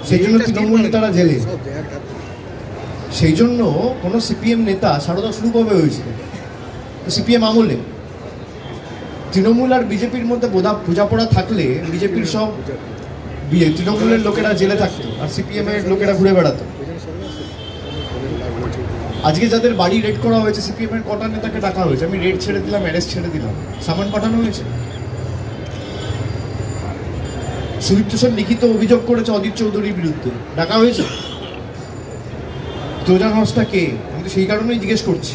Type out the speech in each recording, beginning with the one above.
সেই জন্য তৃণমূল নেতারা জেলে। সেই জন্য কোনো সিপিএম নেতা সারদা শুরু কবে হয়েছিল? সিপিএম আমলে। তৃণমূল আর বিজেপির মধ্যে বোঝাপড়া থাকলে বিজেপির সব তৃণমূলের লোকেরা জেলে থাকতো আর সিপিএম এর লোকেরা ঘুরে বেড়াতো। আজকে যাদের বাড়ি রেড করা হয়েছে সিপিএম এর কটা নেতাকে ডাকা হয়েছে? আমি রেড ছেড়ে দিলাম, অ্যারেস্ট ছেড়ে দিলাম, সামান পাঠানো হয়েছে। সুদীপ্ত সেন লিখিত অভিযোগ করেছে অদিত চৌধুরীর বিরুদ্ধে, ডাকা হয়েছে। ট্রোজান হর্সটা কে? আমি তো সেই কারণেই জিজ্ঞেস করছি।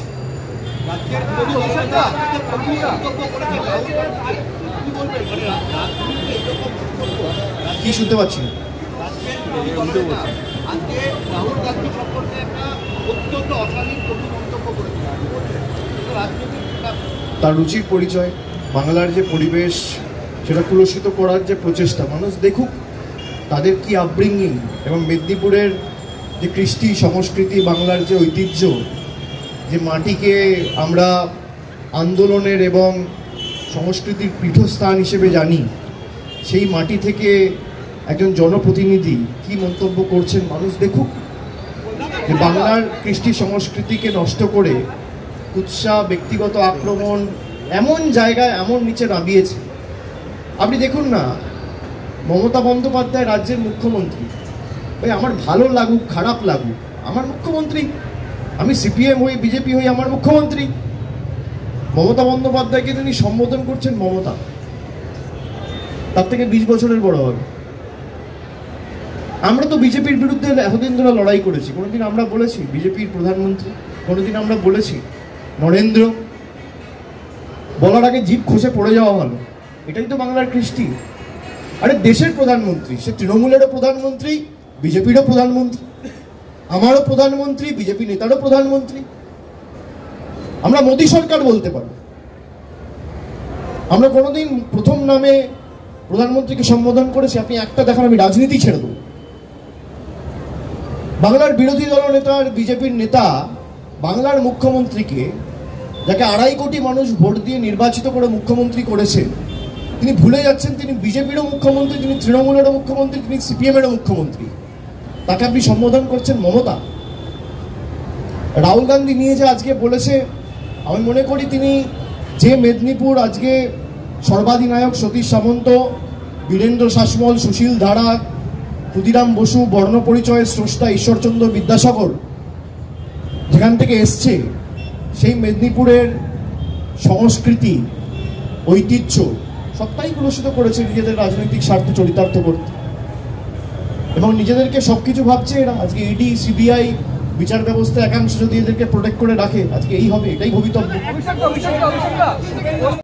কি শুনতে পাচ্ছি না? তার রুচির পরিচয়, বাংলার যে পরিবেশ সেটা কুলসিত করার যে প্রচেষ্টা, মানুষ দেখুক তাদের কি আপব্রিঙ্গিং, এবং মেদিনীপুরের যে কৃষ্টি সংস্কৃতি, বাংলার যে ঐতিহ্য, যে মাটিকে আমরা আন্দোলনের এবং সংস্কৃতির পীঠস্থান হিসেবে জানি, সেই মাটি থেকে একজন জনপ্রতিনিধি কি মন্তব্য করছেন মানুষ দেখুক। যে বাংলার কৃষ্টি সংস্কৃতিকে নষ্ট করে কুৎসা, ব্যক্তিগত আক্রমণ এমন জায়গায় এমন নিচে নামিয়েছে। আপনি দেখুন না, মমতা বন্দ্যোপাধ্যায় রাজ্যের মুখ্যমন্ত্রী। ভাই আমার ভালো লাগুক খারাপ লাগুক আমার মুখ্যমন্ত্রী, আমি সিপিএম হই বিজেপি হই আমার মুখ্যমন্ত্রী। মমতা বন্দ্যোপাধ্যায়কে তিনি সম্বোধন করছেন মমতা, তার থেকে 20 বছরের বড় হবে। আমরা তো বিজেপির বিরুদ্ধে এতদিন ধরে লড়াই করেছি, কোনোদিন আমরা বলেছি বিজেপির প্রধানমন্ত্রী? কোনোদিন আমরা বলেছি নরেন্দ্র? বলার আগে জিভ খসে পড়ে যাওয়া ভালো। এটাই তো বাংলার কৃষ্টি। আরে দেশের প্রধানমন্ত্রী, সে তৃণমূলেরও প্রধানমন্ত্রী, বিজেপিরও প্রধানমন্ত্রী, আমারও প্রধানমন্ত্রী, বিজেপি নেতারও প্রধানমন্ত্রী। আমরা মোদী সরকার বলতে পারবো। আমরা কোনোদিন প্রথম নামে প্রধানমন্ত্রীকে সম্বোধন করেছি? আপনি একটা দেখান, আমি রাজনীতি ছেড়ে দেবো। বাংলার বিরোধী দল নেতা আর বিজেপির নেতা বাংলার মুখ্যমন্ত্রীকে, যাকে 2.5 কোটি মানুষ ভোট দিয়ে নির্বাচিত করে মুখ্যমন্ত্রী করেছেন, তিনি ভুলে যাচ্ছেন তিনি বিজেপিরও মুখ্যমন্ত্রী, তিনি তৃণমূলেরও মুখ্যমন্ত্রী, তিনি সিপিএমেরও মুখ্যমন্ত্রী। তাকে আপনি সম্বোধন করছেন মমতা। রাহুল গান্ধী নিয়ে যে আজকে বলেছে, আমি মনে করি তিনি যে মেদিনীপুর আজকে সর্বাধিনায়ক সতীশ সামন্ত, বীরেন্দ্র শাসমল, সুশীল ধারা, ক্ষুদিরাম বসু, বর্ণ পরিচয়ের স্রষ্টা ঈশ্বরচন্দ্র বিদ্যাসাগর যেখান থেকে এসছে, সেই মেদিনীপুরের সংস্কৃতি, ঐতিহ্য সবটাই কলুষিত করেছে নিজেদের রাজনৈতিক স্বার্থ চরিতার্থ করতে, এবং নিজেদেরকে সবকিছু ভাবছে এরা। আজকে ইডি, সিবিআই, বিচার ব্যবস্থা একাংশ যদি এদেরকে প্রোটেক্ট করে রাখে, আজকে এই হবে, এটাই ভবিতব্য।